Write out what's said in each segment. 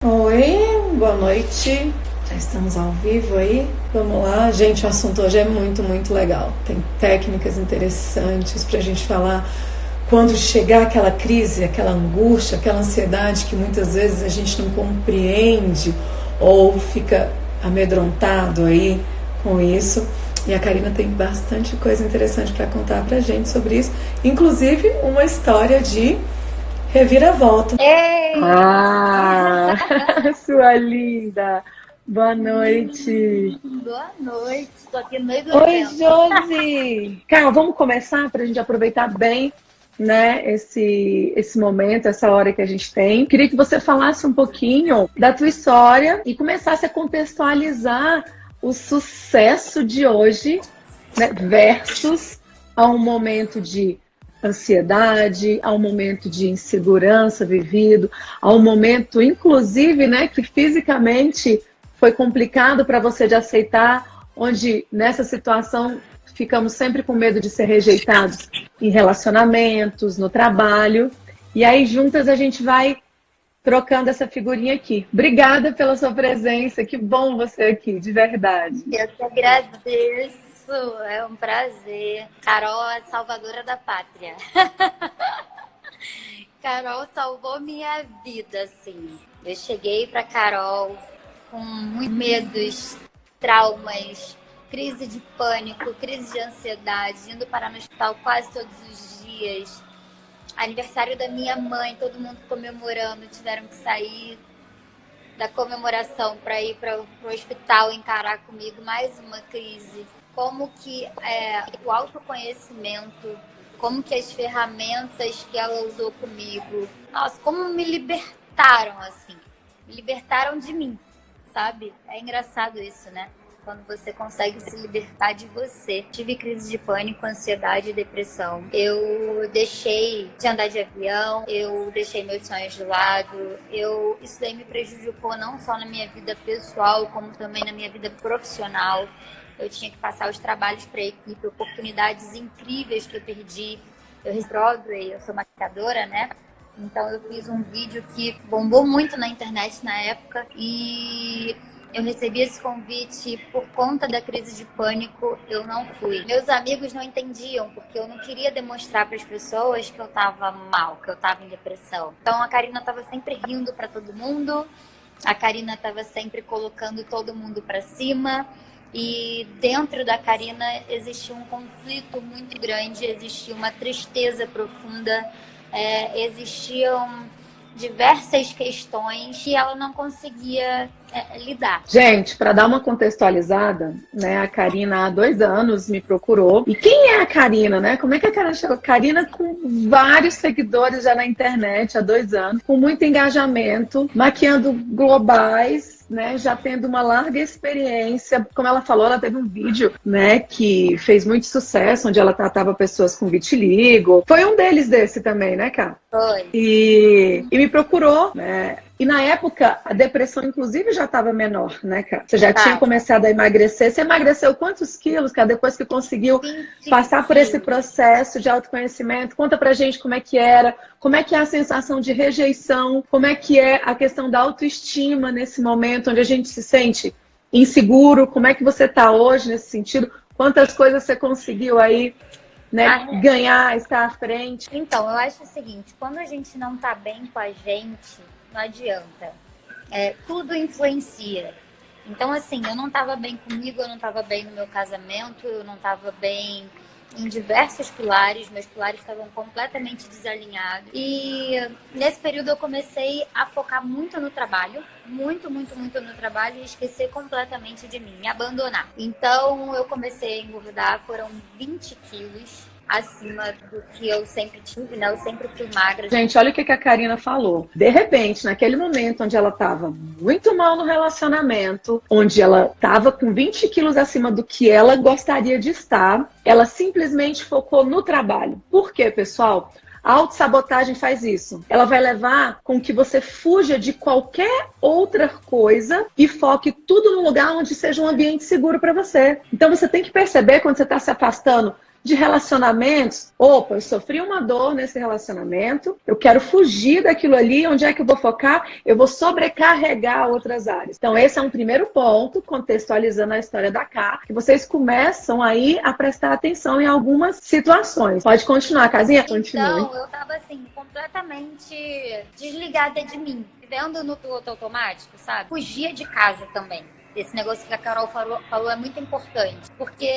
Oi, boa noite. Já estamos ao vivo aí. Vamos lá, gente. O assunto hoje é muito legal. Tem técnicas interessantes pra gente falar quando chegar aquela crise, aquela angústia, aquela ansiedade que muitas vezes a gente não compreende ou fica amedrontado aí com isso. E a Karina tem bastante coisa interessante para contar pra gente sobre isso, inclusive uma história de reviravolta. Ei! Ah, sua linda! Boa noite! Boa noite, tô aqui no meio do Oi, vento. Josi! Cara, vamos começar para a gente aproveitar bem, né, esse momento, essa hora que a gente tem. Queria que você falasse um pouquinho da tua história e começasse a contextualizar o sucesso de hoje, né, versus a um momento de ansiedade, a um momento de insegurança vivido, a um momento, inclusive, né, que fisicamente foi complicado para você de aceitar, onde nessa situação ficamos sempre com medo de ser rejeitados em relacionamentos, no trabalho, e aí juntas a gente vai trocando essa figurinha aqui. Obrigada pela sua presença, que bom você aqui, de verdade. Eu que agradeço, é um prazer. Carol é salvadora da pátria. Carol salvou minha vida, assim. Eu cheguei pra Carol com muitos medos, traumas, crise de pânico, crise de ansiedade, indo parar no hospital quase todos os dias. Aniversário da minha mãe, todo mundo comemorando, tiveram que sair da comemoração para ir para o hospital encarar comigo mais uma crise. Como que o autoconhecimento, como que as ferramentas que ela usou comigo, nossa, como me libertaram, assim, me libertaram de mim, sabe? É engraçado isso, né? Quando você consegue se libertar de você. Tive crise de pânico, ansiedade e depressão. Eu deixei de andar de avião, eu deixei meus sonhos de lado. Isso daí me prejudicou não só na minha vida pessoal, como também na minha vida profissional. Eu tinha que passar os trabalhos para a equipe, oportunidades incríveis que eu perdi. Eu fiz Broadway, eu sou maquiadora, né? Então eu fiz um vídeo que bombou muito na internet na época e eu recebi esse convite por conta da crise de pânico, eu não fui. Meus amigos não entendiam, porque eu não queria demonstrar para as pessoas que eu estava mal, que eu estava em depressão. Então a Karina estava sempre rindo para todo mundo, a Karina estava sempre colocando todo mundo para cima. E dentro da Karina existia um conflito muito grande, existia uma tristeza profunda, existiam diversas questões que ela não conseguia lidar. Gente, para dar uma contextualizada, né, a Karina há 2 anos me procurou. E quem é a Karina, né? Como é que a Karina chegou? Karina com vários seguidores já na internet há 2 anos, com muito engajamento, maquiando globais, né, já tendo uma larga experiência. Como ela falou, ela teve um vídeo, né, que fez muito sucesso, onde ela tratava pessoas com vitiligo. Foi um deles desse também, né, Cá? Foi. E me procurou, né? E na época, a depressão, inclusive, já estava menor, né, cara? Você já tinha começado a emagrecer. Você emagreceu quantos quilos, cara, depois que conseguiu passar por esse processo de autoconhecimento? Conta pra gente como é que era, como é que é a sensação de rejeição, como é que é a questão da autoestima nesse momento onde a gente se sente inseguro, como é que você tá hoje nesse sentido? Quantas coisas você conseguiu aí, né, ganhar, estar à frente? Então, eu acho o seguinte, quando a gente não tá bem com a gente, não adianta. Tudo influencia. Então, assim, eu não estava bem comigo, eu não estava bem no meu casamento, eu não estava bem em diversos pilares, meus pilares estavam completamente desalinhados. E nesse período eu comecei a focar muito no trabalho, muito no trabalho e esquecer completamente de mim, me abandonar. Então, eu comecei a engordar, foram 20 quilos. Acima do que eu sempre tive, né? Eu sempre fui magra. Gente, olha o que a Karina falou. De repente, naquele momento onde ela estava muito mal no relacionamento, onde ela estava com 20 quilos acima do que ela gostaria de estar, ela simplesmente focou no trabalho. Por quê, pessoal? A autossabotagem faz isso. Ela vai levar com que você fuja de qualquer outra coisa e foque tudo no lugar onde seja um ambiente seguro para você. Então você tem que perceber quando você está se afastando de relacionamentos. Opa, eu sofri uma dor nesse relacionamento, eu quero fugir daquilo ali, onde é que eu vou focar? Eu vou sobrecarregar outras áreas. Então, esse é um primeiro ponto, contextualizando a história da Cá, que vocês começam aí a prestar atenção em algumas situações. Pode continuar, Casinha? Continue. Então, eu tava assim, completamente desligada de mim, vivendo no piloto automático, sabe? Fugia de casa também. Esse negócio que a Carol falou é muito importante. Porque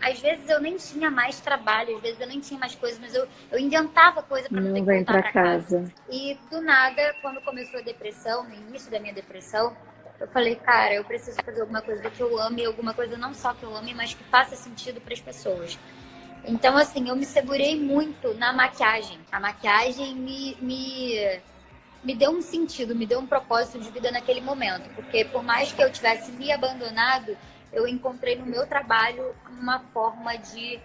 às vezes eu nem tinha mais trabalho, às vezes eu nem tinha mais coisas, mas eu inventava coisa pra não ter que voltar pra casa. E do nada, quando começou a depressão, no início da minha depressão, eu falei, cara, eu preciso fazer alguma coisa que eu ame, alguma coisa não só que eu ame, mas que faça sentido pras pessoas. Então, assim, eu me segurei muito na maquiagem. A maquiagem me deu um sentido, me deu um propósito de vida naquele momento. Porque por mais que eu tivesse me abandonado, eu encontrei no meu trabalho uma forma de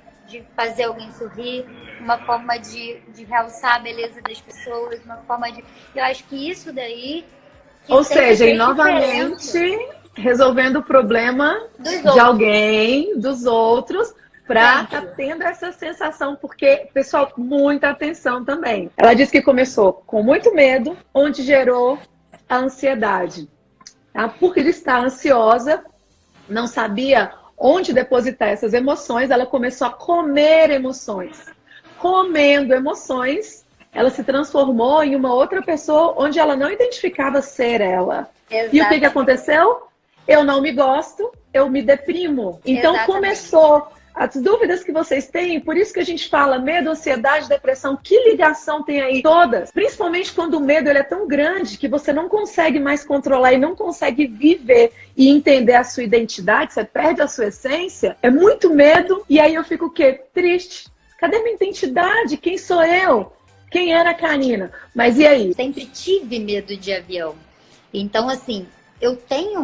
fazer alguém sorrir, uma forma de realçar a beleza das pessoas, uma forma de... Eu acho que isso daí... Ou seja, e novamente resolvendo o problema de alguém, dos outros... Pra estar tendo essa sensação, porque, pessoal, muita atenção também. Ela disse que começou com muito medo, onde gerou a ansiedade. Tá? Por estar ansiosa, não sabia onde depositar essas emoções, ela começou a comer emoções. Comendo emoções, ela se transformou em uma outra pessoa onde ela não identificava ser ela. Exatamente. E o que aconteceu? Eu não me gosto, eu me deprimo. Então começou... As dúvidas que vocês têm, por isso que a gente fala medo, ansiedade, depressão, que ligação tem aí? Todas. Principalmente quando o medo ele é tão grande que você não consegue mais controlar e não consegue viver e entender a sua identidade, você perde a sua essência, é muito medo e aí eu fico o quê? Triste. Cadê minha identidade? Quem sou eu? Quem era a Karina? Mas e aí? Sempre tive medo de avião. Então, assim,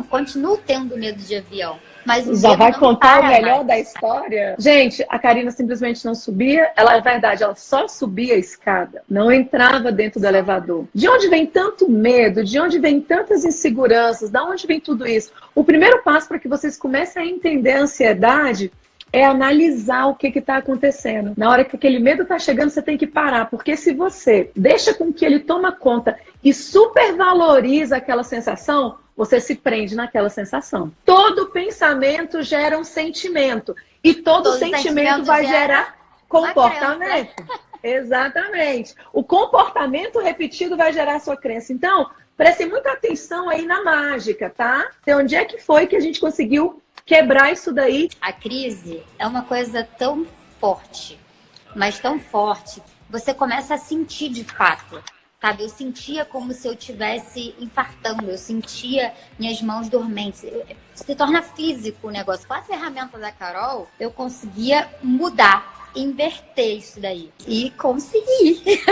continuo tendo medo de avião. Mas já vai contar o melhor da história? Gente, a Karina simplesmente não subia. Na verdade, ela só subia a escada. Não entrava dentro do elevador. De onde vem tanto medo? De onde vem tantas inseguranças? De onde vem tudo isso? O primeiro passo para que vocês comecem a entender a ansiedade é analisar o que está acontecendo. Na hora que aquele medo está chegando, você tem que parar. Porque se você deixa com que ele toma conta e supervaloriza aquela sensação, você se prende naquela sensação. Todo pensamento gera um sentimento. E todo sentimento vai gerar comportamento. Exatamente. O comportamento repetido vai gerar a sua crença. Então, prestem muita atenção aí na mágica, tá? Então, onde é que foi que a gente conseguiu quebrar isso daí? A crise é uma coisa tão forte, mas tão forte, você começa a sentir de fato. Sabe, eu sentia como se eu estivesse infartando, eu sentia minhas mãos dormentes. Se torna físico o negócio. Com a ferramenta da Carol, eu conseguia mudar, inverter isso daí. E consegui.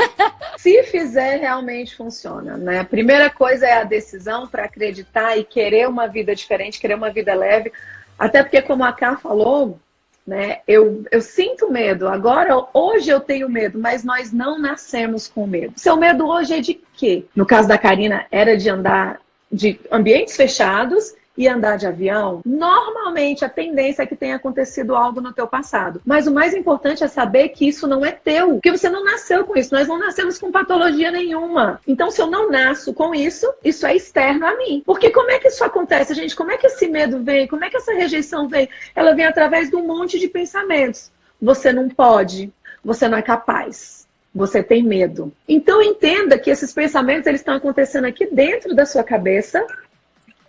Se fizer, realmente funciona, né? A primeira coisa é a decisão para acreditar e querer uma vida diferente, querer uma vida leve. Até porque, como a Ká falou... né? Eu sinto medo. Agora, hoje eu tenho medo, mas nós não nascemos com medo. Seu medo hoje é de quê? No caso da Karina, era de andar de ambientes fechados e andar de avião. Normalmente, a tendência é que tenha acontecido algo no teu passado. Mas o mais importante é saber que isso não é teu. Porque você não nasceu com isso. Nós não nascemos com patologia nenhuma. Então, se eu não nasço com isso, isso é externo a mim. Porque como é que isso acontece, gente? Como é que esse medo vem? Como é que essa rejeição vem? Ela vem através de um monte de pensamentos. Você não pode. Você não é capaz. Você tem medo. Então, entenda que esses pensamentos eles estão acontecendo aqui dentro da sua cabeça,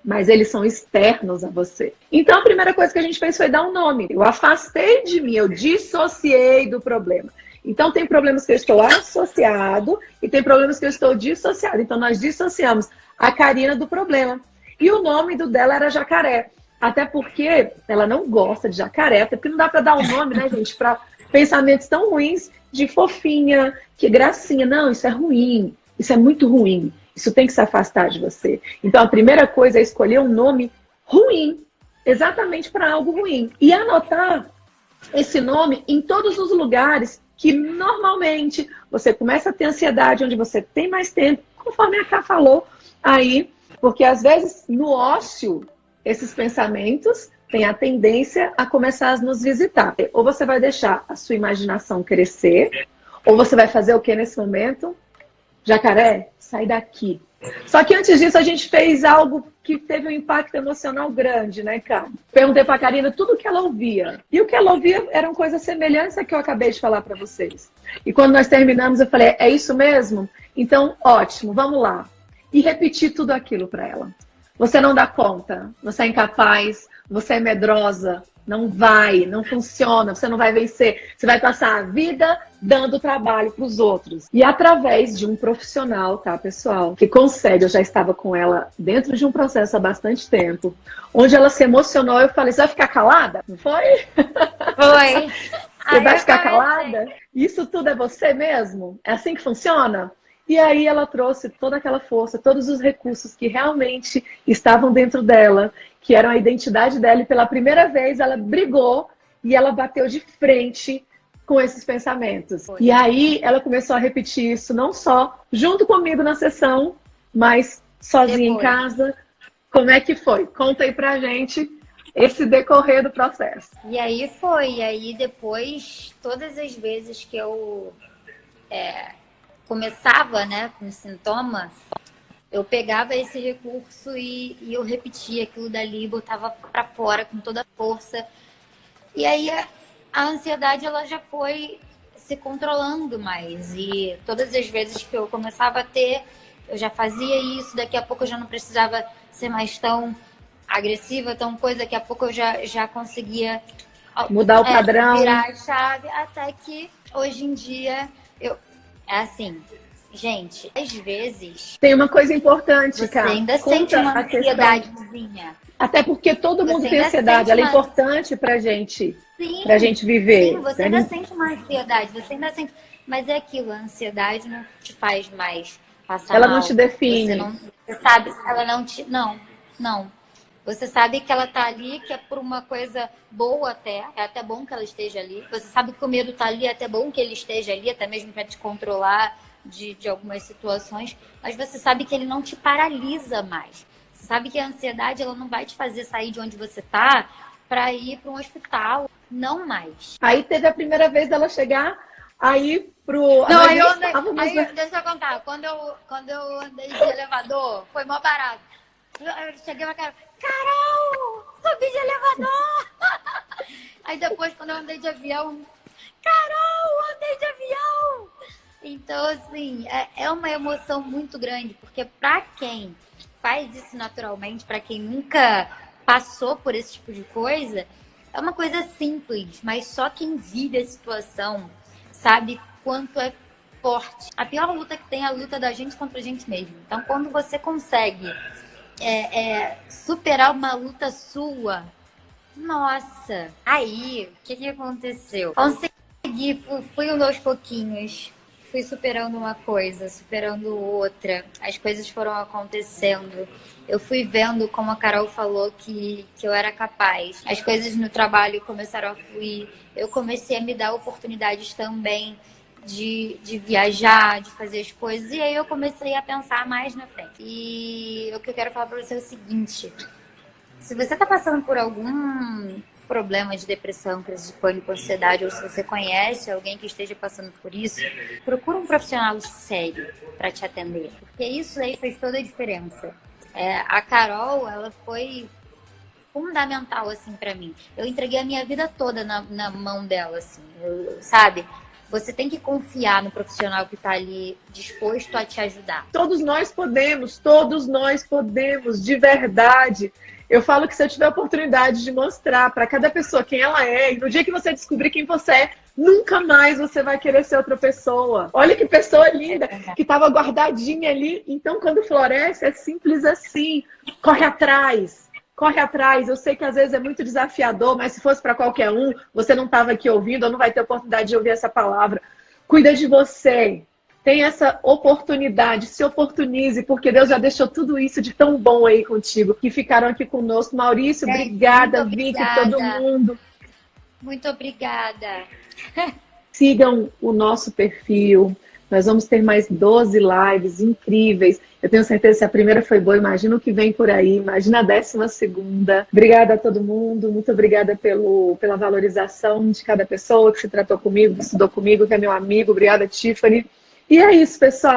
mas eles são externos a você. Então, a primeira coisa que a gente fez foi dar um nome. Eu afastei de mim, eu dissociei do problema. Então, tem problemas que eu estou associado e tem problemas que eu estou dissociado. Então, nós dissociamos a Karina do problema. E o nome dela era Jacaré. Até porque ela não gosta de jacaré, até porque não dá para dar um nome, né, gente, para pensamentos tão ruins de fofinha, que gracinha. Não, isso é ruim, isso é muito ruim. Isso tem que se afastar de você. Então, a primeira coisa é escolher um nome ruim, exatamente para algo ruim. E anotar esse nome em todos os lugares que, normalmente, você começa a ter ansiedade, onde você tem mais tempo, conforme a Ká falou aí. Porque, às vezes, no ócio, esses pensamentos tem a tendência a começar a nos visitar. Ou você vai deixar a sua imaginação crescer, ou você vai fazer o que nesse momento? Jacaré, sai daqui. Só que antes disso a gente fez algo que teve um impacto emocional grande, né, cara? Perguntei pra Karina tudo o que ela ouvia. E o que ela ouvia eram coisas semelhantes a que eu acabei de falar pra vocês. E quando nós terminamos, eu falei, é isso mesmo? Então, ótimo, vamos lá. E repetir tudo aquilo pra ela. Você não dá conta, você é incapaz, você é medrosa, não vai, não funciona, você não vai vencer. Você vai passar a vida dando trabalho para os outros. E através de um profissional, tá, pessoal, que consegue, eu já estava com ela dentro de um processo há bastante tempo, onde ela se emocionou, eu falei, você vai ficar calada? Não foi? Foi. Você vai ficar calada? Isso tudo é você mesmo? É assim que funciona? E aí ela trouxe toda aquela força, todos os recursos que realmente estavam dentro dela, que eram a identidade dela, e pela primeira vez ela brigou e ela bateu de frente com esses pensamentos. Foi. E aí ela começou a repetir isso, não só junto comigo na sessão, mas sozinha em casa. Como é que foi? Conta aí pra gente esse decorrer do processo. E aí foi, e aí depois, todas as vezes que eu começava, né, com sintoma, eu pegava esse recurso e eu repetia aquilo dali, botava pra fora com toda a força. E aí a ansiedade, ela já foi se controlando mais. E todas as vezes que eu começava a ter, eu já fazia isso, daqui a pouco eu já não precisava ser mais tão agressiva, tão coisa, daqui a pouco eu já conseguia mudar o padrão, virar a chave, até que hoje em dia é assim, gente, às vezes tem uma coisa importante, você cara. ainda sente uma ansiedadezinha. Até porque todo mundo tem ansiedade, ela é importante pra gente viver. Sim, você ainda sente uma ansiedade, você ainda sente, mas é aquilo, a ansiedade não te faz mais passar ela mal. Não te define. Você sabe, ela não te, não. Você sabe que ela tá ali, que é por uma coisa boa até. É até bom que ela esteja ali. Você sabe que o medo tá ali, é até bom que ele esteja ali, até mesmo para te controlar de algumas situações. Mas você sabe que ele não te paralisa mais. Você sabe que a ansiedade, ela não vai te fazer sair de onde você tá para ir para um hospital. Não mais. Aí teve a primeira vez dela chegar aí pro... Não, deixa eu contar. Quando eu andei de elevador, foi mó barato. Eu cheguei pra Carol, subi de elevador! Aí depois, quando eu andei de avião, Carol, andei de avião! Então, assim, é uma emoção muito grande, porque pra quem faz isso naturalmente, pra quem nunca passou por esse tipo de coisa, é uma coisa simples, mas só quem vive a situação sabe quanto é forte. A pior luta que tem é a luta da gente contra a gente mesmo. Então, quando você consegue superar uma luta sua, nossa, aí, o que aconteceu? Consegui, fui aos pouquinhos, fui superando uma coisa, superando outra, as coisas foram acontecendo, eu fui vendo, como a Carol falou, que eu era capaz, as coisas no trabalho começaram a fluir, eu comecei a me dar oportunidades também de viajar, de fazer as coisas. E aí eu comecei a pensar mais na frente. E o que eu quero falar pra você é o seguinte. Se você tá passando por algum problema de depressão, crise de pânico, ansiedade, ou se você conhece alguém que esteja passando por isso, procura um profissional sério para te atender. Porque isso aí fez toda a diferença. A Carol, ela foi fundamental, assim, para mim. Eu entreguei a minha vida toda na mão dela, assim, sabe? Você tem que confiar no profissional que está ali disposto a te ajudar. Todos nós podemos, de verdade. Eu falo que se eu tiver a oportunidade de mostrar para cada pessoa quem ela é, e no dia que você descobrir quem você é, nunca mais você vai querer ser outra pessoa. Olha que pessoa linda, que estava guardadinha ali. Então, quando floresce, é simples assim. Corre atrás. Corre atrás, eu sei que às vezes é muito desafiador, mas se fosse para qualquer um, você não estava aqui ouvindo, ou não vai ter oportunidade de ouvir essa palavra. Cuida de você, tem essa oportunidade, se oportunize, porque Deus já deixou tudo isso de tão bom aí contigo, que ficaram aqui conosco. Maurício, obrigada, Vicky, todo mundo. Muito obrigada. Sigam o nosso perfil, Nós vamos ter mais 12 lives incríveis. Eu tenho certeza que se a primeira foi boa, imagina o que vem por aí, imagina a 12ª. Obrigada a todo mundo, muito obrigada pela valorização de cada pessoa que se tratou comigo, que estudou comigo, que é meu amigo. Obrigada, Tiffany. E é isso, pessoal.